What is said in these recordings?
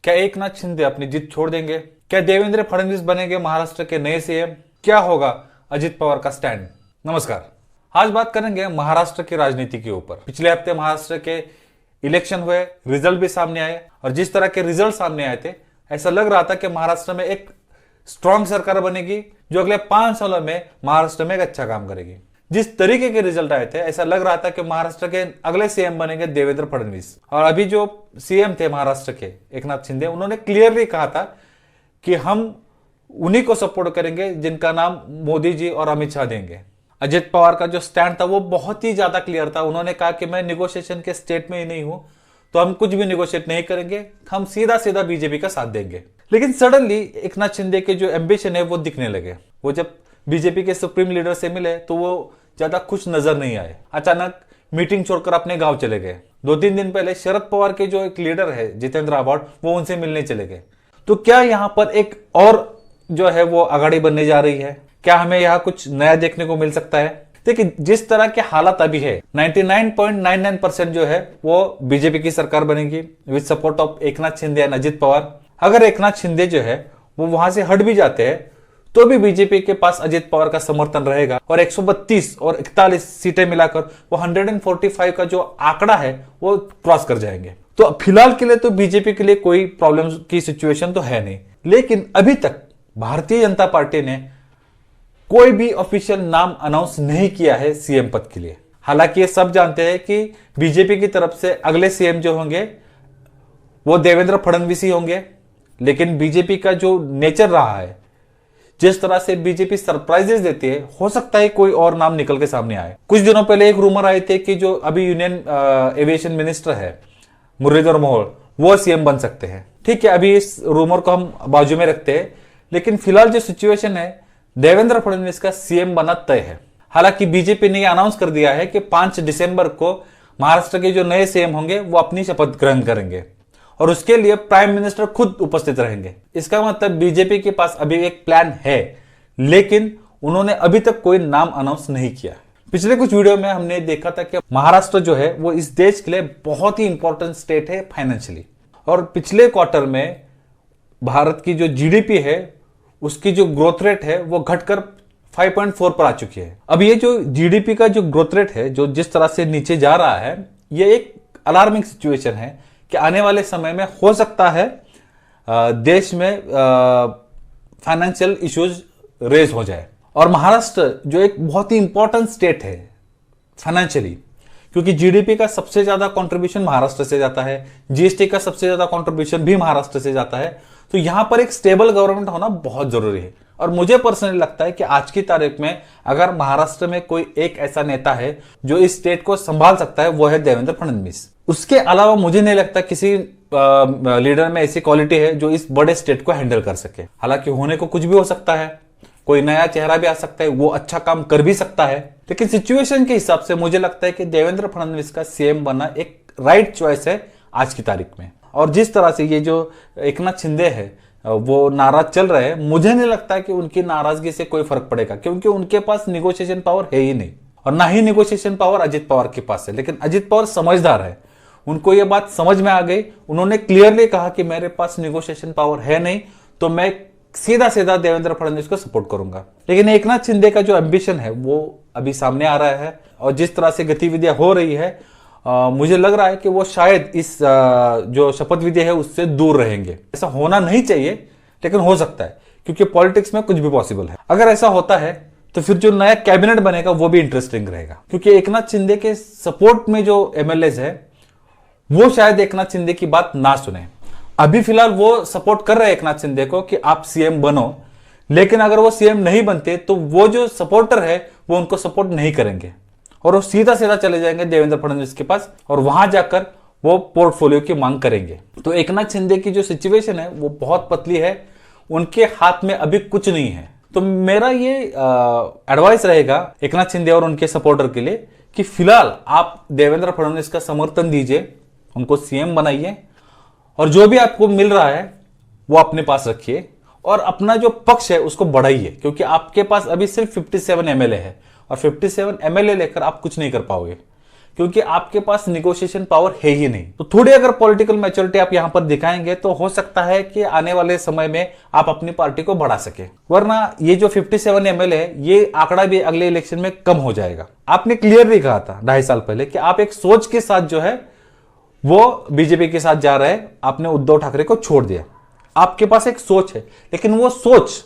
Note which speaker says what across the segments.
Speaker 1: क्या एकनाथ शिंदे अपनी जीत छोड़ देंगे? क्या देवेंद्र फडणवीस बनेंगे महाराष्ट्र के नए सीएम? क्या होगा अजित पवार का स्टैंड? नमस्कार। आज बात करेंगे महाराष्ट्र की राजनीति के ऊपर। पिछले हफ्ते महाराष्ट्र के इलेक्शन हुए, रिजल्ट भी सामने आए और जिस तरह के रिजल्ट सामने आए थे, ऐसा लग रहा था कि महाराष्ट्र में एक स्ट्रांग सरकार बनेगी जो अगले 5 सालों में महाराष्ट्र में एक अच्छा काम करेगी। जिस तरीके के रिजल्ट आए थे, ऐसा लग रहा था कि महाराष्ट्र के अगले सीएम बनेंगे देवेंद्र फडणवीस। और अभी जो सीएम थे महाराष्ट्र के एकनाथ शिंदे, उन्होंने क्लियरली कहा था कि हम उन्हीं को सपोर्ट करेंगे जिनका नाम मोदी जी और अमित शाह देंगे। अजित पवार का जो स्टैंड था वो बहुत ही ज्यादा क्लियर था। उन्होंने कहा कि मैं निगोशिएशन के स्टेट में ही नहीं हूं, तो हम कुछ भी निगोशिएट नहीं करेंगे, हम सीधा सीधा बीजेपी का साथ देंगे। लेकिन सडनली एकनाथ शिंदे के जो एम्बिशन है वो दिखने लगे। वो जब बीजेपी के सुप्रीम लीडर से मिले तो वो ज्यादा खुश नजर नहीं आए। अचानक मीटिंग छोड़कर अपने गांव चले गए। 2-3 दिन पहले शरद पवार के जो एक लीडर है जितेंद्र आव्हाड, वो उनसे मिलने चले गए। तो क्या यहां पर एक और जो है वो आगाड़ी बनने जा रही है? क्या हमें यहाँ कुछ नया देखने को मिल सकता है? देखिए, जिस तरह के हालात अभी है, 99.99% जो है वो बीजेपी की सरकार बनेगी with support of Eknath Shinde and Ajit Pawar. अगर एकनाथ शिंदे जो है वो वहां से हट भी जाते हैं तो भी बीजेपी के पास अजित पवार का समर्थन रहेगा और 132 और 41 सीटें मिलाकर वो 145 का जो आंकड़ा है वो क्रॉस कर जाएंगे। तो फिलहाल के लिए तो बीजेपी के लिए कोई प्रॉब्लम की सिचुएशन तो है नहीं। लेकिन अभी तक भारतीय जनता पार्टी ने कोई भी ऑफिशियल नाम अनाउंस नहीं किया है सीएम पद के लिए। हालांकि ये सब जानते हैं कि बीजेपी की तरफ से अगले सीएम जो होंगे वो देवेंद्र फडणवीस ही होंगे। लेकिन बीजेपी का जो नेचर रहा है, जिस तरह से बीजेपी सरप्राइजेस देती है, हो सकता है कोई और नाम निकल के सामने आए। कुछ दिनों पहले एक रूमर आए थे कि जो अभी यूनियन एविएशन मिनिस्टर है मुरलीधर मोहोळ, वो सीएम बन सकते हैं। ठीक है, अभी इस रूमर को हम बाजू में रखते हैं। लेकिन फिलहाल जो सिचुएशन है, देवेंद्र फडणवीस का सीएम बना तय है। हालांकि बीजेपी ने अनाउंस कर दिया है कि 5 दिसंबर को महाराष्ट्र के जो नए सीएम होंगे वो अपनी शपथ ग्रहण करेंगे और उसके लिए प्राइम मिनिस्टर खुद उपस्थित रहेंगे। इसका मतलब बीजेपी के पास अभी एक प्लान है, लेकिन उन्होंने अभी तक कोई नाम अनाउंस नहीं किया। पिछले कुछ वीडियो में हमने देखा था कि महाराष्ट्र जो है वो इस देश के लिए बहुत ही इंपॉर्टेंट स्टेट है फाइनेंशियली। और पिछले क्वार्टर में भारत की जो जीडीपी है उसकी जो ग्रोथ रेट है वो घटकर 5.4 पर आ चुकी है। अब ये जो जीडीपी का जो ग्रोथ रेट है जो जिस तरह से नीचे जा रहा है, ये एक अलार्मिंग सिचुएशन है कि आने वाले समय में हो सकता है देश में फाइनेंशियल इश्यूज रेज हो जाए। और महाराष्ट्र जो एक बहुत ही इंपॉर्टेंट स्टेट है फाइनेंशियली, क्योंकि जीडीपी का सबसे ज्यादा कंट्रीब्यूशन महाराष्ट्र से जाता है, जीएसटी का सबसे ज्यादा कंट्रीब्यूशन भी महाराष्ट्र से जाता है। तो यहां पर एक स्टेबल गवर्नमेंट होना बहुत जरूरी है। और मुझे पर्सनली लगता है कि आज की तारीख में अगर महाराष्ट्र में कोई एक ऐसा नेता है जो इस स्टेट को संभाल सकता है, वो है देवेंद्र फडणवीस। उसके अलावा मुझे नहीं लगता किसी लीडर में ऐसी क्वालिटी है जो इस बड़े स्टेट को हैंडल कर सके। हालांकि होने को कुछ भी हो सकता है, कोई नया चेहरा भी आ सकता है, वो अच्छा काम कर भी सकता है। लेकिन सिचुएशन के हिसाब से मुझे लगता है कि देवेंद्र फडणवीस का सीएम बनना एक राइट चॉइस है आज की तारीख में। और जिस तरह से ये जो एकनाथ शिंदे है वो नाराज चल रहे हैं, मुझे नहीं लगता कि उनकी नाराजगी से कोई फर्क पड़ेगा, क्योंकि उनके पास निगोशिएशन पावर है ही नहीं और ना ही निगोशिएशन पावर अजित पवार के पास है। लेकिन अजित पवार समझदार है, उनको ये बात समझ में आ गई। उन्होंने क्लियरली कहा कि मेरे पास निगोशिएशन पावर है नहीं, तो मैं सीधा सीधा देवेंद्र फडणवीस को सपोर्ट करूंगा। लेकिन एकनाथ शिंदे का जो एम्बिशन है वो अभी सामने आ रहा है और जिस तरह से गतिविधियां हो रही है, मुझे लग रहा है कि वो शायद इस जो शपथ विधि है उससे दूर रहेंगे। ऐसा होना नहीं चाहिए, लेकिन हो सकता है, क्योंकि पॉलिटिक्स में कुछ भी पॉसिबल है। अगर ऐसा होता है तो फिर जो नया कैबिनेट बनेगा वो भी इंटरेस्टिंग रहेगा, क्योंकि एकनाथ शिंदे के सपोर्ट में जो एमएलएज है वो शायद एकनाथ शिंदे की बात ना सुने। अभी फिलहाल वो सपोर्ट कर रहे हैं एकनाथ शिंदे को कि आप सीएम बनो, लेकिन अगर वो सीएम नहीं बनते तो वो जो सपोर्टर है वो उनको सपोर्ट नहीं करेंगे और वो सीधा सीधा चले जाएंगे देवेंद्र फडणवीस के पास और वहां जाकर वो पोर्टफोलियो की मांग करेंगे। तो एकनाथ शिंदे की जो सिचुएशन है वो बहुत पतली है, उनके हाथ में अभी कुछ नहीं है। तो मेरा ये एडवाइस रहेगा एकनाथ शिंदे और उनके सपोर्टर के लिए कि फिलहाल आप देवेंद्र फडणवीस का समर्थन दीजिए, उनको सीएम बनाइए और जो भी आपको मिल रहा है वो अपने पास रखिए और अपना जो पक्ष है उसको बढ़ाइए, क्योंकि आपके पास अभी सिर्फ 57 एमएलए है और 57 एमएलए लेकर आप कुछ नहीं कर पाओगे, क्योंकि आपके पास निगोशिएशन पावर है ही नहीं। तो थोड़ी अगर पॉलिटिकल मैच्योरिटी आप यहां पर दिखाएंगे तो हो सकता है कि आने वाले समय में आप अपनी पार्टी को बढ़ा सके, वरना ये जो 57 एमएलए है ये आंकड़ा भी अगले इलेक्शन में कम हो जाएगा। आपने क्लियरली कहा था 2.5 साल पहले कि आप एक सोच के साथ जो है वो बीजेपी के साथ जा रहे हैं, आपने उद्धव ठाकरे को छोड़ दिया। आपके पास एक सोच है, लेकिन वो सोच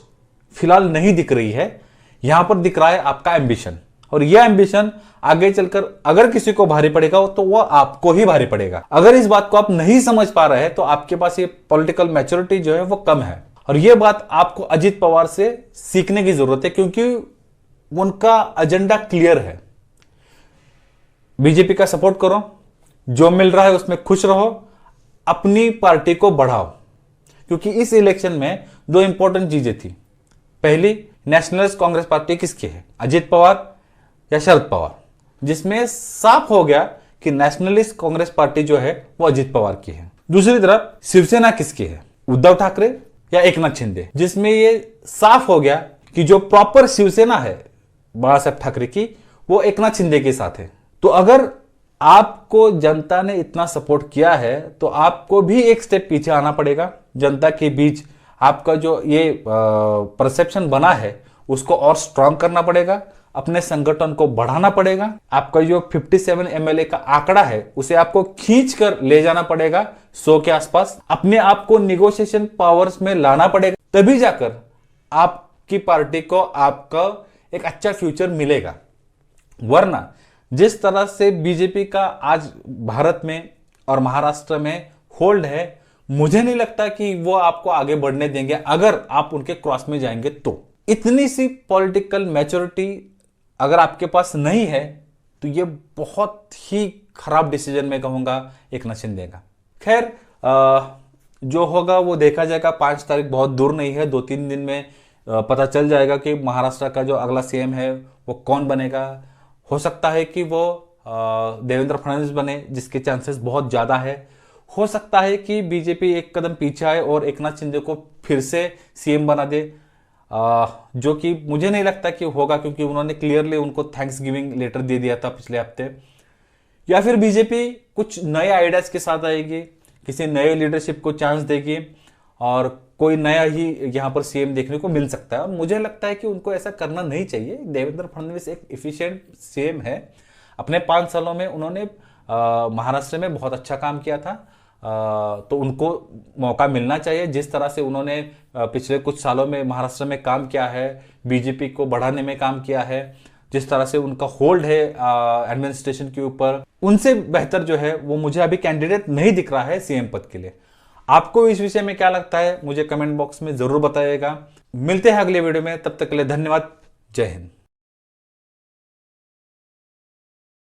Speaker 1: फिलहाल नहीं दिख रही है। यहां पर दिख रहा है आपका एम्बिशन, और यह एम्बिशन आगे चलकर अगर किसी को भारी पड़ेगा तो वह आपको ही भारी पड़ेगा। अगर इस बात को आप नहीं समझ पा रहे हैं तो आपके पास ये पॉलिटिकल मैच्योरिटी जो है वो कम है, और यह बात आपको अजित पवार से सीखने की जरूरत है, क्योंकि उनका एजेंडा क्लियर है। बीजेपी का सपोर्ट करो, जो मिल रहा है उसमें खुश रहो, अपनी पार्टी को बढ़ाओ। क्योंकि इस इलेक्शन में 2 इंपॉर्टेंट चीजें थी। पहली, नेशनलिस्ट कांग्रेस पार्टी किसकी है, अजित पवार या शरद पवार, जिसमें साफ हो गया कि नेशनलिस्ट कांग्रेस पार्टी जो है वो अजित पवार की है। दूसरी तरफ शिवसेना किसकी है, उद्धव ठाकरे या एकनाथ शिंदे, जिसमें ये साफ हो गया कि जो प्रॉपर शिवसेना है बाला साहेब ठाकरे की वो एकनाथ शिंदे के साथ है। तो अगर आपको जनता ने इतना सपोर्ट किया है तो आपको भी एक स्टेप पीछे आना पड़ेगा। जनता के बीच आपका जो ये परसेप्शन बना है उसको और स्ट्रांग करना पड़ेगा, अपने संगठन को बढ़ाना पड़ेगा। आपका जो 57 एमएलए का आंकड़ा है उसे आपको खींच कर ले जाना पड़ेगा 100 के आसपास। अपने आप को निगोशिएशन पावर्स में लाना पड़ेगा, तभी जाकर आपकी पार्टी को आपका एक अच्छा फ्यूचर मिलेगा। वरना जिस तरह से बीजेपी का आज भारत में और महाराष्ट्र में होल्ड है, मुझे नहीं लगता कि वो आपको आगे बढ़ने देंगे अगर आप उनके क्रॉस में जाएंगे। तो इतनी सी पॉलिटिकल मैच्योरिटी अगर आपके पास नहीं है तो ये बहुत ही खराब डिसीजन मैं कहूंगा एकनाथ शिंदे का। खैर, जो होगा वो देखा जाएगा। 5 तारीख बहुत दूर नहीं है, 2-3 दिन में पता चल जाएगा कि महाराष्ट्र का जो अगला सीएम है वो कौन बनेगा। हो सकता है कि वो देवेंद्र फडणवीस बने, जिसके चांसेस बहुत ज्यादा है। हो सकता है कि बीजेपी एक कदम पीछे आए और एकनाथ शिंदे को फिर से सीएम बना दे, जो कि मुझे नहीं लगता कि होगा, क्योंकि उन्होंने क्लियरली उनको थैंक्स गिविंग लेटर दे दिया था पिछले हफ्ते। या फिर बीजेपी कुछ नए आइडियाज के साथ आएगी, किसी नए लीडरशिप को चांस देगी और कोई नया ही यहां पर सीएम देखने को मिल सकता है। और मुझे लगता है कि उनको ऐसा करना नहीं चाहिए। देवेंद्र फडणवीस एक इफिशिएंट सीएम है। अपने 5 सालों में उन्होंने महाराष्ट्र में बहुत अच्छा काम किया था, तो उनको मौका मिलना चाहिए। जिस तरह से उन्होंने पिछले कुछ सालों में महाराष्ट्र में काम किया है, बीजेपी को बढ़ाने में काम किया है, जिस तरह से उनका होल्ड है एडमिनिस्ट्रेशन के ऊपर, उनसे बेहतर जो है वो मुझे अभी कैंडिडेट नहीं दिख रहा है सीएम पद के लिए। आपको इस विषय में क्या लगता है मुझे कमेंट बॉक्स में जरूर बताइएगा। मिलते हैं अगले वीडियो में, तब तक के लिए धन्यवाद। जय हिंद।